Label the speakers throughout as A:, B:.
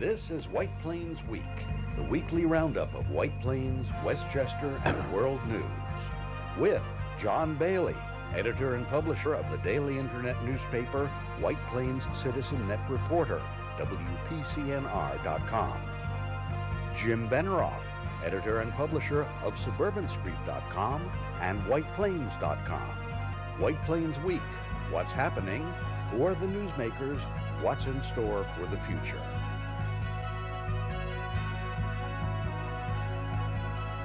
A: This is White Plains Week, the weekly roundup of White Plains, Westchester, and world news. With John Bailey, editor and publisher of the daily internet newspaper White Plains Citizen Net Reporter, WPCNR.com. Jim Benerofe, editor and publisher of SuburbanStreet.com and WhitePlains.com. White Plains Week, what's happening? Who are the newsmakers? What's in store for the future?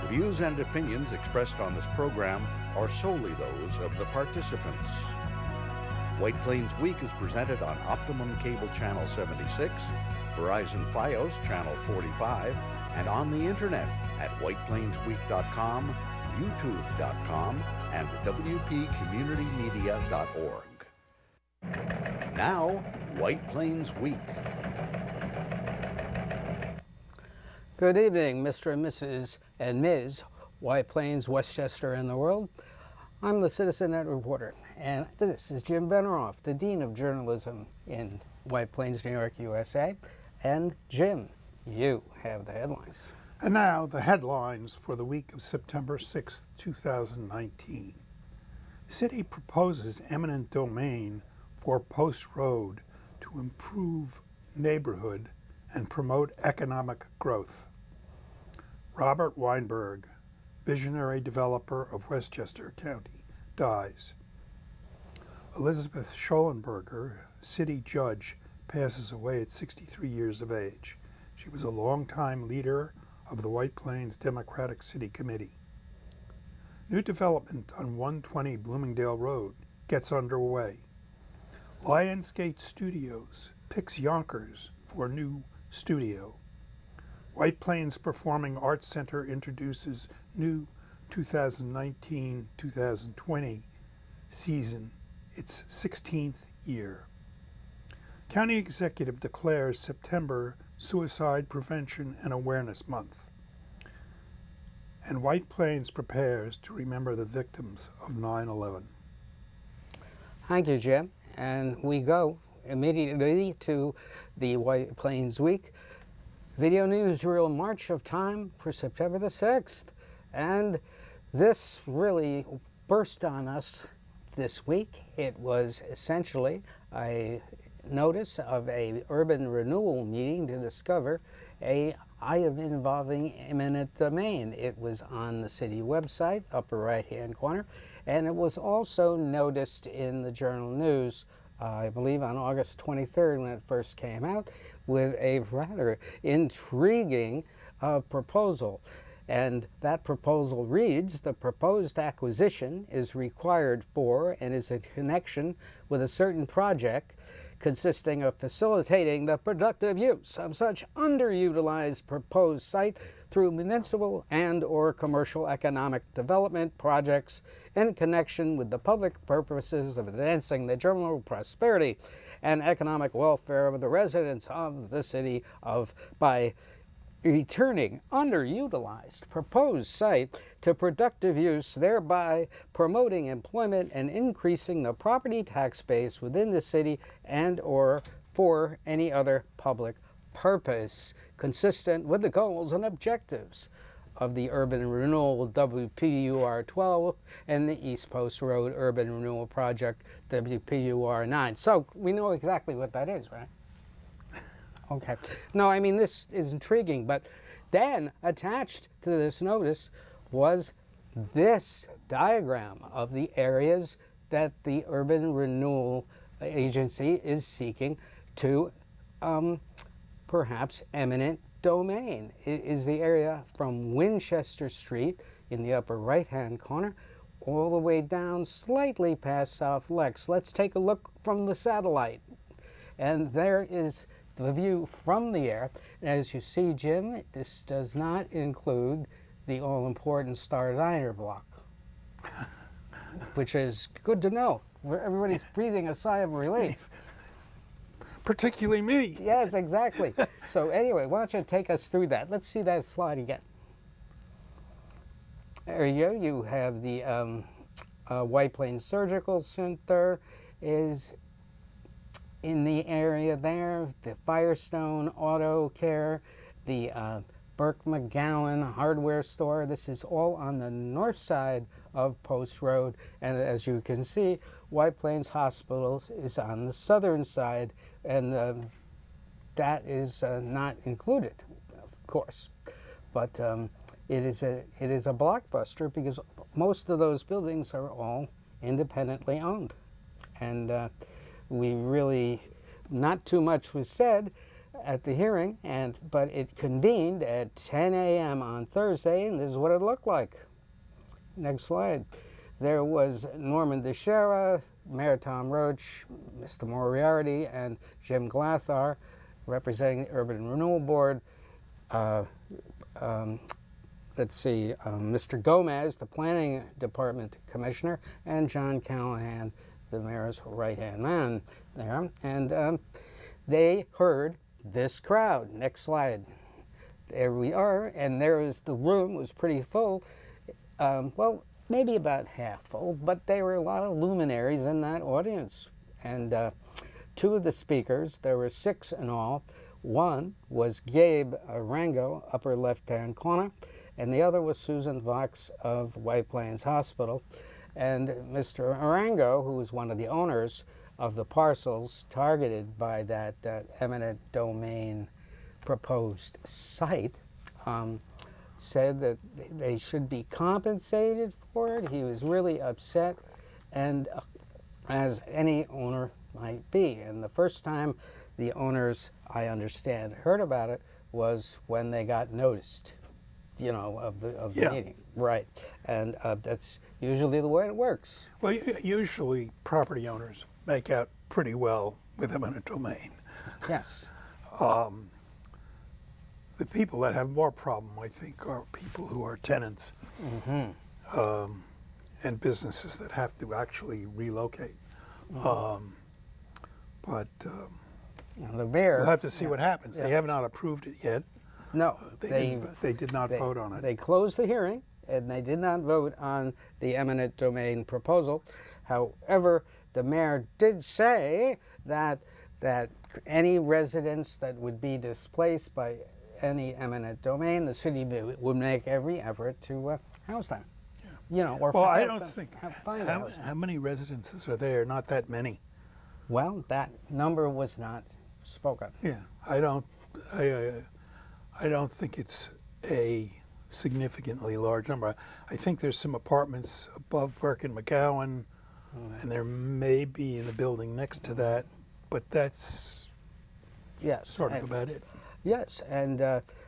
A: The views and opinions expressed on this program are solely those of the participants. White Plains Week is presented on Optimum Cable Channel 76, Verizon Fios Channel 45, and on the internet at whiteplainsweek.com, youtube.com, and wpcommunitymedia.org. Now, White Plains Week.
B: Good evening, Mr. and Mrs. and Ms. White Plains, Westchester, and the world. I'm the Citizen Net Reporter, and this is Jim Benerofe, the Dean of Journalism in White Plains, New York, USA. And Jim, you have the headlines.
C: And now, the headlines for the week of September 6, 2019. City proposes eminent domain for Post Road to improve neighborhood and promote economic growth. Robert Weinberg, visionary developer of Westchester County, dies. Elizabeth Schollenberger, city judge, passes away at 63 years of age. She was a longtime leader of the White Plains Democratic City Committee. New development on 120 Bloomingdale Road gets underway. Lionsgate Studios picks Yonkers for new studio. White Plains Performing Arts Center introduces new 2019-2020 season, its 16th year. County Executive declares September Suicide Prevention and Awareness Month. And White Plains prepares to remember the victims of 9/11.
B: Thank you, Jim. And we go immediately to the White Plains Week. Video newsreel march of time for September the 6th. And this really burst on us this week. It was essentially a notice of a urban renewal meeting to discover a item involving eminent domain. It was on the city website, upper right-hand corner, and it was also noticed in the Journal News, I believe on August 23rd when it first came out, with a rather intriguing proposal. And that proposal reads, the proposed acquisition is required for and is in connection with a certain project consisting of facilitating the productive use of such underutilized proposed site through municipal and or commercial economic development projects in connection with the public purposes of advancing the general prosperity and economic welfare of the residents of the city by returning underutilized proposed site to productive use, thereby promoting employment and increasing the property tax base within the city and or for any other public purpose consistent with the goals and objectives of the Urban Renewal WPUR 12 and the East Post Road Urban Renewal Project WPUR 9. So we know exactly what that is, right? Okay. No, I mean, this is intriguing, but then attached to this notice was this diagram of the areas that the Urban Renewal Agency is seeking to perhaps eminent domain. It is the area from Winchester Street in the upper right-hand corner all the way down slightly past South Lex. Let's take a look from the satellite. And there is the view from the air. And as you see, Jim, this does not include the all-important Star Diner block, which is good to know. Everybody's breathing a sigh of relief.
C: Particularly me.
B: Yes, exactly. So anyway, why don't you take us through that? Let's see that slide again. There you go. You have the White Plains Surgical Center is in the area there, the Firestone Auto Care, the Burke McGowan hardware store. This is all on the north side of Post Road. And as you can see, White Plains Hospital is on the southern side, and that is not included, of course. But it is a blockbuster because most of those buildings are all independently owned. And we really, not too much was said at the hearing, but it convened at 10 a.m. on Thursday, and this is what it looked like. Next slide. There was Norman DeShera, Mayor Tom Roach, Mr. Moriarty, and Jim Glathar, representing the Urban Renewal Board. Mr. Gomez, the Planning Department Commissioner, and John Callahan, the mayor's right-hand man there. And they heard this crowd. Next slide. There we are, and the room was pretty full. Well, maybe about half full, but there were a lot of luminaries in that audience. And two of the speakers, there were 6 in all. One was Gabe Arango, upper left-hand corner, and the other was Susan Vox of White Plains Hospital. And Mr. Arango, who was one of the owners of the parcels targeted by that eminent domain proposed site, said that they should be compensated for it. He was really upset, and as any owner might be. And the first time the owners, I understand, heard about it was when they got noticed, of the meeting. Right. And that's usually the way it works.
C: Well, usually property owners make out pretty well with eminent domain.
B: Yes.
C: The people that have more problem, I think, are people who are tenants and businesses that have to actually relocate. The mayor, we'll have to see what happens. They have not approved it yet.
B: No,
C: they did not vote on it.
B: They closed the hearing, and they did not vote on the eminent domain proposal. However, the mayor did say that any residents that would be displaced by any eminent domain, the city would make every effort to house them. Yeah.
C: I don't think. How many residences are there? Not that many.
B: Well, that number was not spoken.
C: Yeah, I don't think it's a significantly large number. I think there's some apartments above Burke and McGowan, and there may be in the building next to that, but that's sort of about it.
B: Yes, and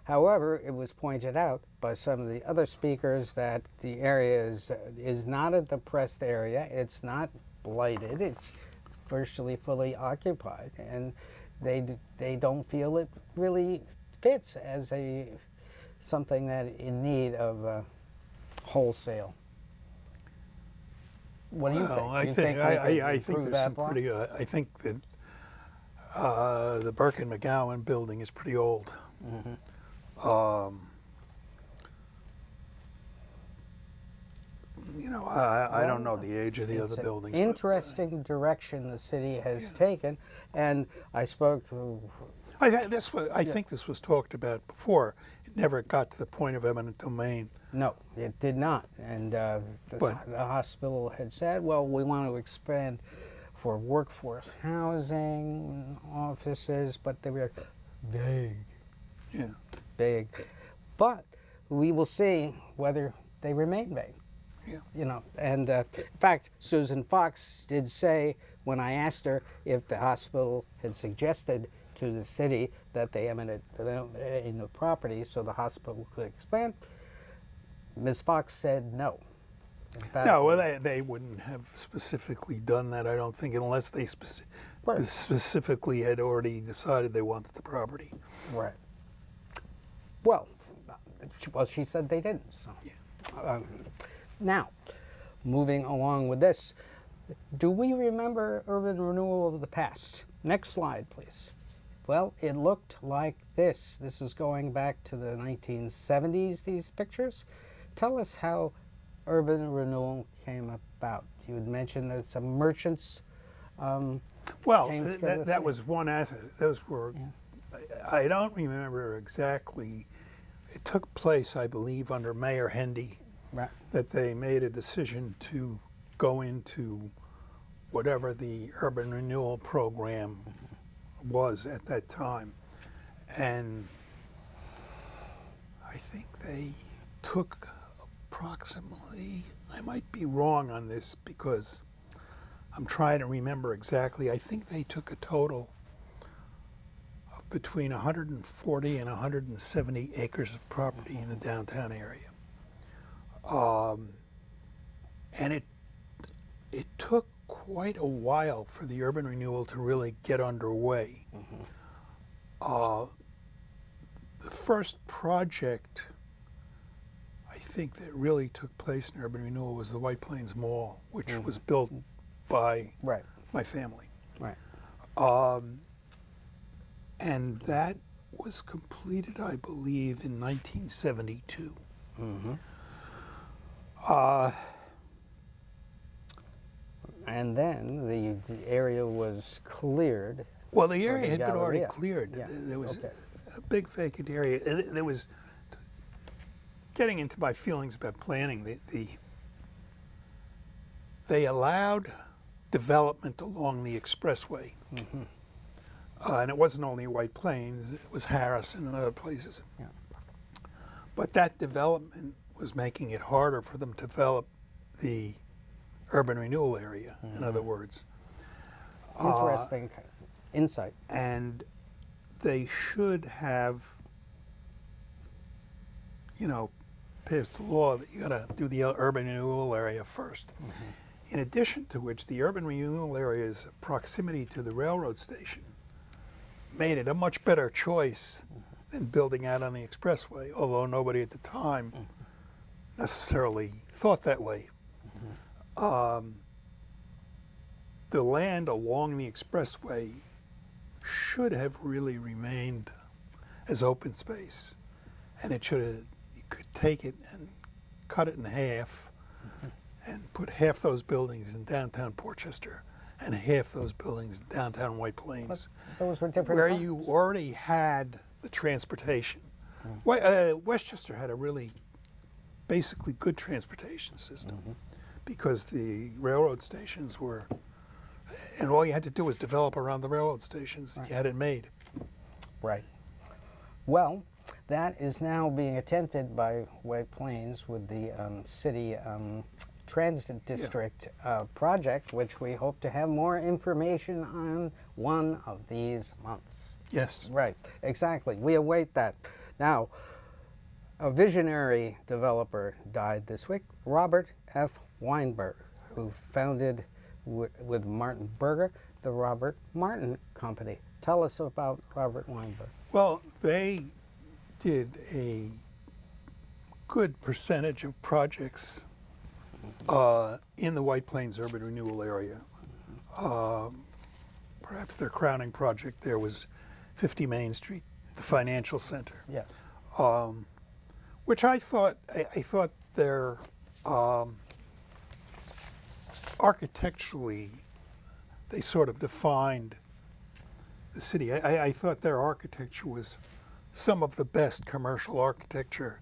B: however, it was pointed out by some of the other speakers that the area is not a depressed area. It's not blighted. It's virtually fully occupied, and they don't feel it really fits as something that in need of wholesale. What do you think?
C: I think there's some pretty. I think that the Burke and McGowan building is pretty old. I don't know the age of the other buildings.
B: Interesting direction the city has taken, and I spoke to.
C: I think this was talked about before. It never got to the point of eminent domain.
B: No, it did not. And the hospital had said, well, we want to expand for workforce housing, offices, but they were vague.
C: Yeah.
B: Vague. But we will see whether they remain vague.
C: Yeah.
B: And in fact, Susan Fox did say, when I asked her if the hospital had suggested to the city that they eminent in the property so the hospital could expand, Ms. Fox said no. In fact,
C: no, well, they wouldn't have specifically done that, I don't think, unless they specifically had already decided they wanted the property.
B: Right. Well, she said they didn't. So.
C: Yeah.
B: Now, moving along with this, do we remember urban renewal of the past? Next slide, please. Well, it looked like this. This is going back to the 1970s, these pictures. Tell us how urban renewal came about. You had mentioned that some merchants.
C: Well,
B: came together.
C: that was one asset. Those were, I don't remember exactly. It took place, I believe, under Mayor Hendy,
B: Right.
C: that they made a decision to go into whatever the urban renewal program was at that time. And I think they took approximately, I might be wrong on this because I'm trying to remember exactly, I think they took a total of between 140 and 170 acres of property in the downtown area. And it took quite a while for the urban renewal to really get underway. The first project I think that really took place in urban renewal was the White Plains Mall, which was built by
B: Right.
C: my family.
B: Right.
C: And that was completed, I believe, in 1972.
B: And then the area was cleared.
C: Well, the area
B: the
C: had been already
B: Galleria.
C: cleared.
B: Yeah.
C: There was
B: Okay.
C: a big vacant area. There was, getting into my feelings about planning, they allowed development along the expressway. And it wasn't only White Plains, it was Harrison and other places.
B: Yeah.
C: But that development was making it harder for them to develop the urban renewal area, in other words.
B: Interesting insight.
C: And they should have, passed a law that you got to do the urban renewal area first. In addition to which, the urban renewal area's proximity to the railroad station made it a much better choice than building out on the expressway, although nobody at the time necessarily thought that way. The land along the expressway should have really remained as open space, and it should have, you could take it and cut it in half and put half those buildings in downtown Portchester and half those buildings in downtown White Plains,
B: Those were different.
C: where
B: times.
C: you already had the transportation. Westchester had a really basically good transportation system because the railroad stations were, and all you had to do was develop around the railroad stations. You had it made.
B: Right. Well, that is now being attempted by White Plains with the city transit district project, which we hope to have more information on one of these months.
C: Yes.
B: Right, exactly. We await that. Now, a visionary developer died this week, Robert F. Weinberg, who founded with Martin Berger the Robert Martin Company. Tell us about Robert Weinberg.
C: Well, they did a good percentage of projects in the White Plains urban renewal area. Perhaps their crowning project there was 50 Main Street, the financial center.
B: Yes.
C: Which I thought their architecturally, they sort of defined the city. I thought their architecture was some of the best commercial architecture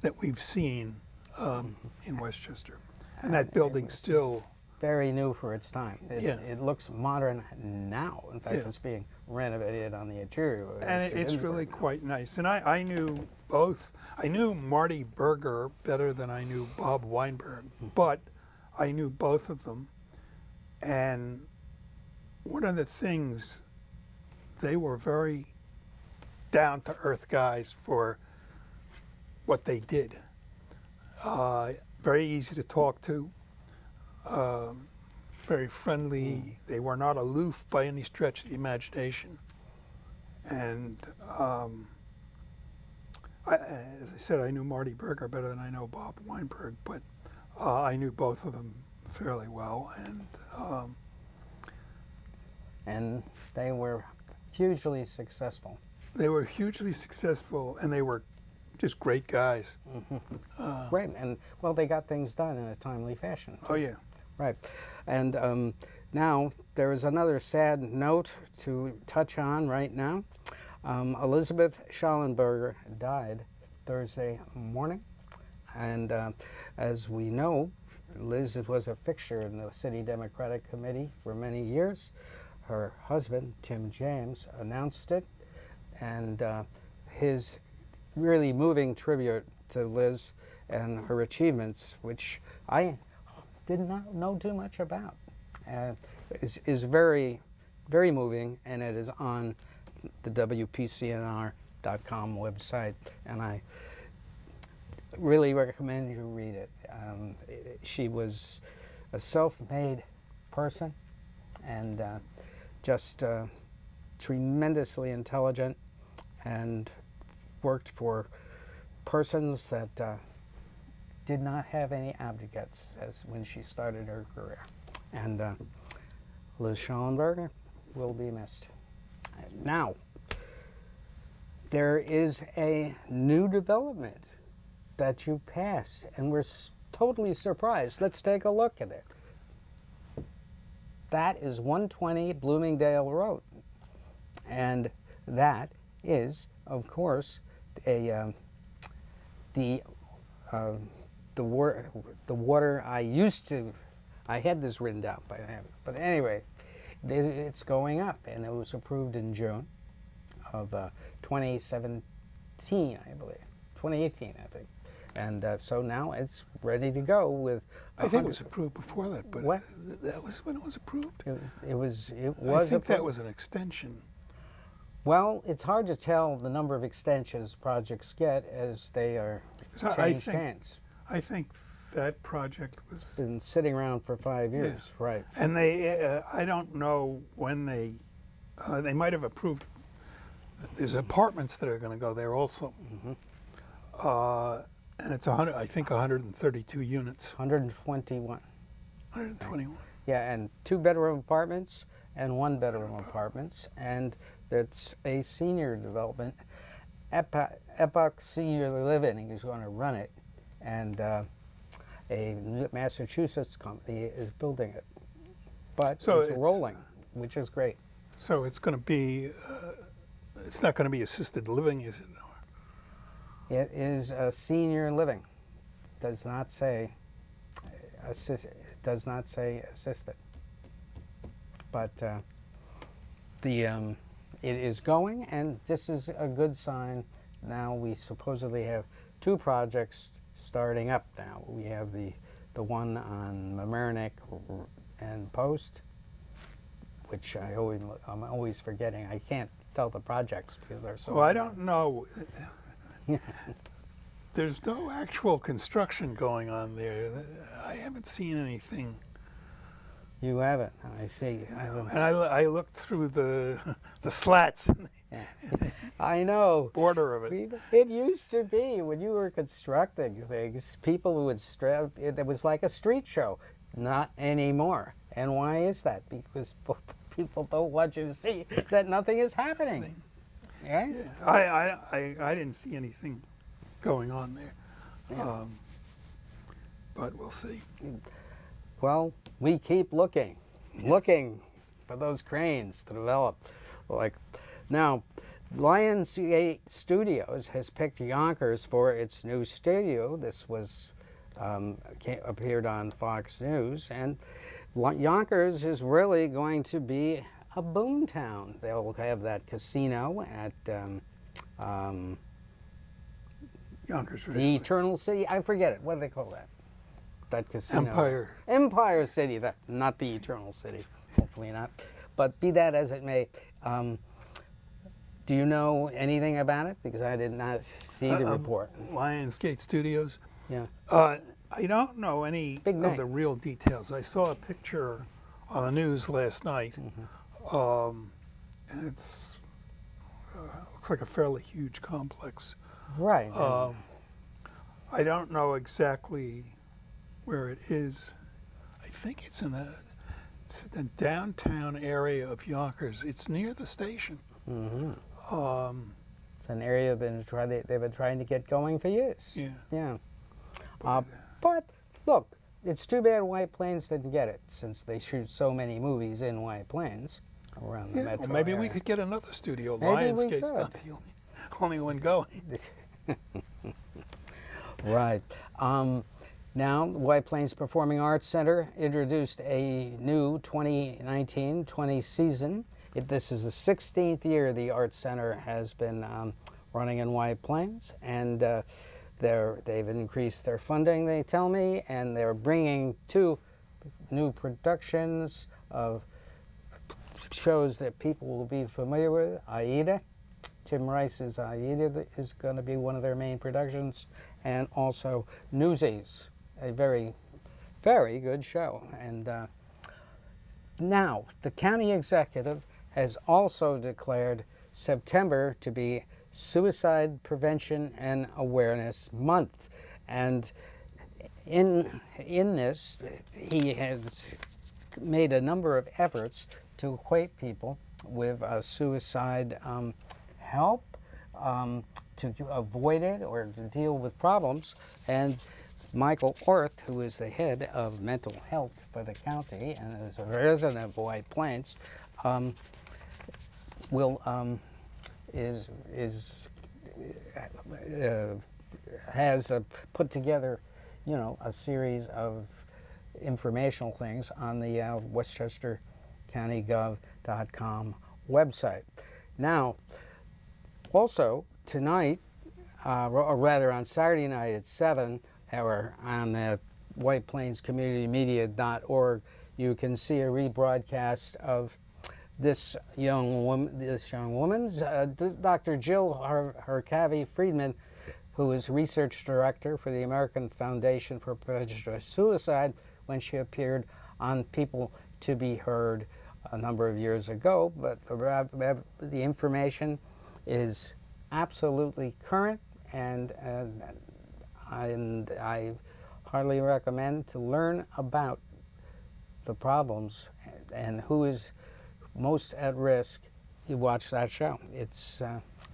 C: that we've seen in Westchester. And that building still...
B: Very new for its time.
C: Yeah.
B: It looks modern now. In fact,
C: Yeah.
B: it's being renovated on the interior.
C: And it's really quite nice. And I knew both. I knew Marty Berger better than I knew Bob Weinberg, but I knew both of them. And one of the things, they were very down-to-earth guys for what they did. Very easy to talk to. Very friendly. They were not aloof by any stretch of the imagination. And as I said, I knew Marty Berger better than I know Bob Weinberg, but I knew both of them fairly well.
B: And they were hugely successful.
C: They were hugely successful, and they were just great guys.
B: Right, and well, they got things done in a timely fashion.
C: Oh, yeah.
B: Right, and Now, there is another sad note to touch on right now. Elizabeth Schallenberger died Thursday morning, and as we know, Liz was a fixture in the City Democratic Committee for many years. Her husband, Tim James, announced it, and his really moving tribute to Liz and her achievements, which I did not know too much about, is very, very moving, and it is on the WPCNR.com website, and I really recommend you read it. She was a self-made person and just tremendously intelligent, and worked for persons that did not have any advocates as when she started her career. And Liz Schallenberger will be missed. Now, there is a new development that you passed, and we're totally surprised. Let's take a look at it. That is 120 Bloomingdale Road, and that is, of course, the water I had this written down, but anyway, it's going up, and it was approved in June of 2017, I believe, 2018, I think, and so now it's ready to go with.
C: I think it was approved before that, but
B: what?
C: That was when it was approved.
B: It was.
C: I think
B: approved.
C: that was an extension.
B: Well, it's hard to tell the number of extensions projects get as they are changed hands.
C: I think that project was
B: Been sitting around for 5 years, right?
C: And they, I don't know when they might have approved. There's apartments that are going to go there also, and it's I think 132 units.
B: 121.
C: 121.
B: Yeah, and 2-bedroom apartments and 1-bedroom apartments, and it's a senior development. Epoch Senior Living is going to run it, and a Massachusetts company is building it. But
C: So
B: it's rolling, which is great.
C: So it's going to be. It's not going to be assisted living, is it?
B: It is a senior living. Does not say does not say assisted. But it is going, and this is a good sign. Now we supposedly have 2 projects starting up now. We have the one on Mamaroneck and Post, which I'm always forgetting. I can't tell the projects because they're so.
C: Well, I don't know. There's no actual construction going on there. I haven't seen anything.
B: You haven't. I see.
C: And I looked through the slats in the
B: I know.
C: border of it.
B: It used to be when you were constructing things, people would it was like a street show. Not anymore. And why is that? Because people don't want you to see that nothing is happening. Yeah?
C: I didn't see anything going on there.
B: Yeah.
C: But we'll see.
B: Well, we keep looking for those cranes to develop. Like now, Lionsgate Studios has picked Yonkers for its new studio. This was appeared on Fox News, and Yonkers is really going to be a boom town. They'll have that casino at
C: Yonkers.
B: the Eternal City. I forget it. What do they call that? That casino. Empire City. That not the Eternal City. Hopefully not. But be that as it may, do you know anything about it? Because I did not see the report.
C: Lionsgate Studios.
B: Yeah.
C: I don't know any of the real details. I saw a picture on the news last night, and it's looks like a fairly huge complex.
B: Right.
C: I don't know exactly where it is. I think it's in the downtown area of Yonkers. It's near the station.
B: Mm-hmm. It's an area they've been trying to get going for years.
C: Yeah.
B: Yeah. But look, it's too bad White Plains didn't get it, since they shoot so many movies in White Plains around the
C: Yeah,
B: metro
C: well, maybe we
B: area.
C: could get another studio.
B: Maybe we
C: Lionsgate's
B: could.
C: not the only one going.
B: Right. Now, White Plains Performing Arts Center introduced a new 2019-20 season. This is the 16th year the Arts Center has been running in White Plains, and they've increased their funding, they tell me, and they're bringing 2 new productions of shows that people will be familiar with. Aida, Tim Rice's Aida is going to be one of their main productions, and also Newsies, a very, very good show. And now, the county executive has also declared September to be Suicide Prevention and Awareness Month. And in this, he has made a number of efforts to equate people with suicide help, to avoid it or to deal with problems. And Michael Orth, who is the head of mental health for the county and is a resident of White Plains, has put together, a series of informational things on the WestchesterCountyGov.com website. Now, also tonight, or rather on Saturday night at 7, or on the WhitePlainsCommunityMedia.org, you can see a rebroadcast of this young woman's Dr. Jill Harkavy Friedman, who is research director for the American Foundation for Prevention of Suicide, when she appeared on People to Be Heard a number of years ago. But the information is absolutely current, and I heartily recommend to learn about the problems and who is most at risk. You watch that show. It's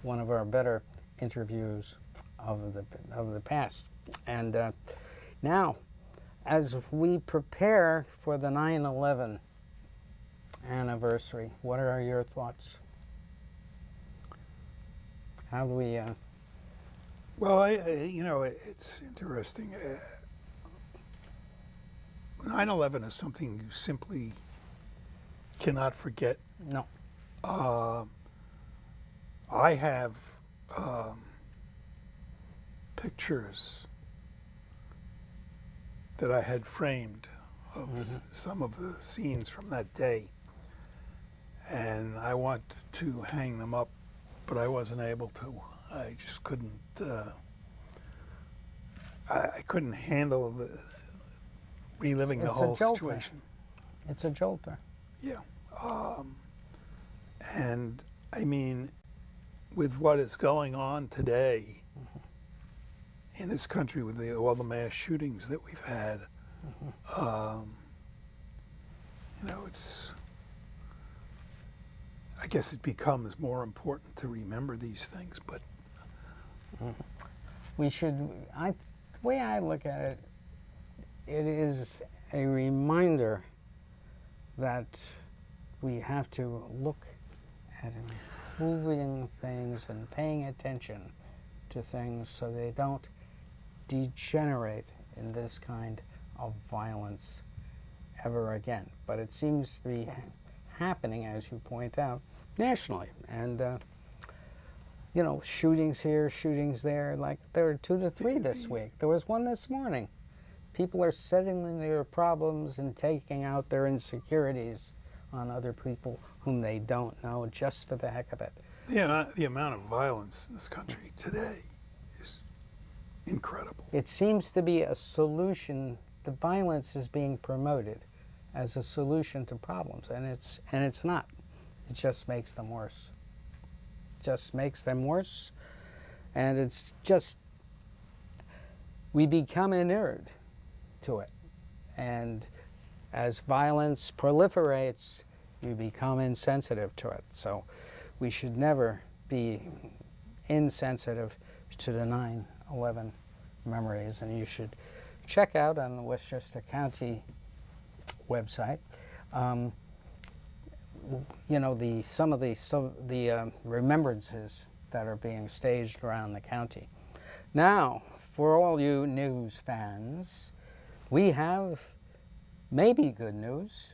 B: one of our better interviews of the past. And now, as we prepare for the 9/11 anniversary, what are your thoughts? How do we?
C: Well, it's interesting. 9/11 is something you simply cannot forget.
B: No.
C: I have pictures that I had framed of some of the scenes from that day, and I want to hang them up, but I wasn't able to. I just couldn't. I couldn't handle reliving the whole situation.
B: It's a jolter.
C: Yeah. And I mean, with what is going on today in this country, with all the mass shootings that we've had, it's, I guess it becomes more important to remember these things, but
B: we should, the way I look at it, it is a reminder that we have to look at improving things and paying attention to things so they don't degenerate in this kind of violence ever again. But it seems to be happening, as you point out, nationally. And shootings here, shootings there. Like, there were 2 to 3 this week. There was one this morning. People are settling their problems and taking out their insecurities on other people whom they don't know, just for the heck of it.
C: The amount of violence in this country today is incredible.
B: It seems to be a solution. The violence is being promoted as a solution to problems, and it's not. It just makes them worse. Just makes them worse, and it's just, we become inured to it, and as violence proliferates, you become insensitive to it. So we should never be insensitive to the 9/11 memories, and you should check out on the Westchester County website, you know, some of the remembrances that are being staged around the county. Now, for all you news fans, we have maybe good news.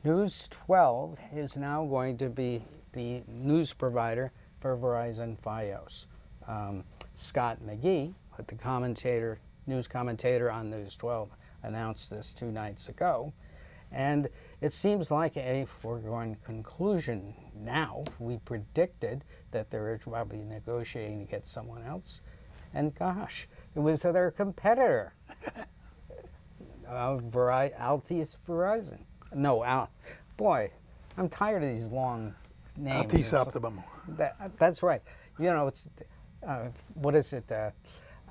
B: News 12 is now going to be the news provider for Verizon Fios. Scott McGee, the news commentator on News 12, announced this 2 nights ago. And it seems like a foregone conclusion now. We predicted that they were probably negotiating to get someone else. And gosh, it was their competitor, Altice Verizon. No, boy, I'm tired of these long names.
C: Altice Optimum.
B: That's right. You know, it's, what is it?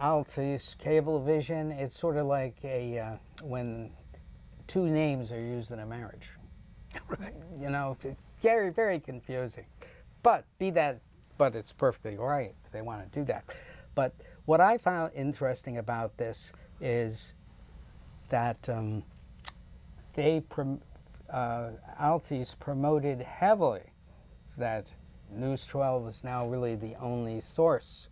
B: Altice Cablevision. It's sort of like a, when 2 names are used in a marriage.
C: Right.
B: You know, very, very confusing. But but it's perfectly right. They want to do that. But what I found interesting about this is that Altice promoted heavily that News 12 is now really the only source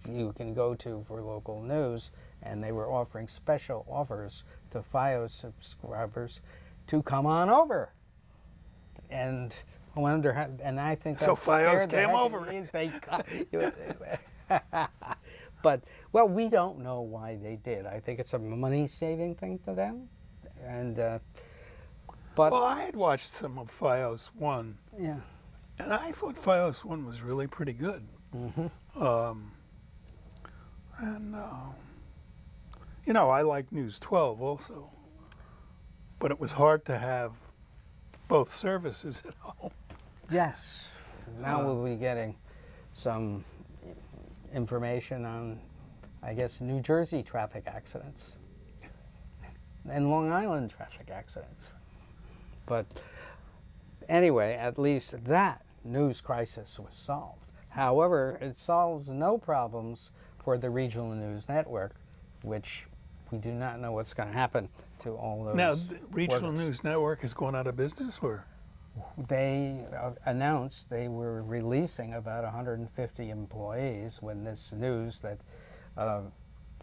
B: you can go to for local news, and they were offering special offers to Fios subscribers to come on over. And I wonder how, and I think
C: so Fios came over.
B: But, well, we don't know why they did. I think it's a money-saving thing for them. And, but...
C: Well, I had watched some of Fios 1.
B: Yeah.
C: And I thought Fios 1 was really pretty good. Mm-hmm. You know, I like News 12 also. But it was hard to have both services at home.
B: Yes. Now we'll be getting some information on, I guess, New Jersey traffic accidents and Long Island traffic accidents. But anyway, at least that news crisis was solved. However, it solves no problems for the regional news network, which we do not know what's going to happen to all those.
C: Now, the regional
B: workers.
C: news network has gone out of business, or?
B: They announced they were releasing about 150 employees when this news that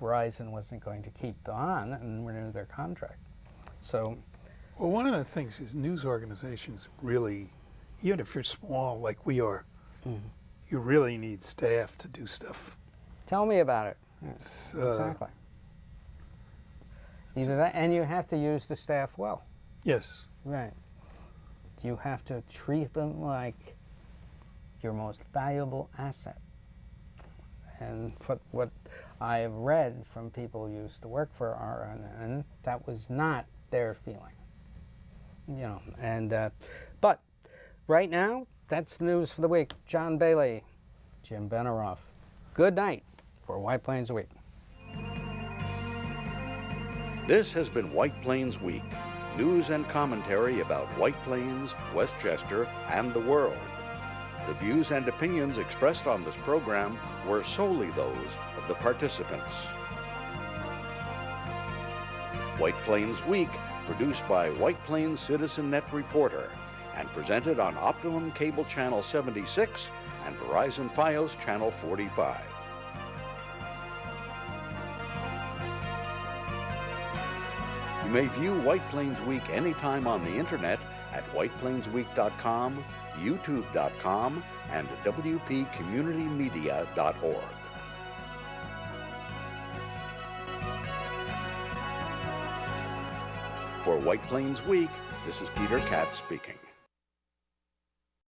B: Verizon wasn't going to keep on and renew their contract. So,
C: well, one of the things is news organizations really, even if you're small like we are, you really need staff to do stuff.
B: tell me about it.
C: It's
B: Exactly. Either that, and you have to use the staff well.
C: yes.
B: Right. You have to treat them like your most valuable asset. And what I have read from people who used to work for RNN, that was not their feeling. You know, and but right now, that's the news for the week. John Bailey, Jim Benerofe. Good night for White Plains Week.
A: This has been White Plains Week, news and commentary about White Plains, Westchester, and the world. The views and opinions expressed on this program were solely those of the participants. White Plains Week, produced by White Plains Citizen Net Reporter, and presented on Optimum Cable Channel 76 and Verizon Fios Channel 45. You may view White Plains Week anytime on the internet at whiteplainsweek.com, youtube.com, and wpcommunitymedia.org. For White Plains Week, this is Peter Katz speaking.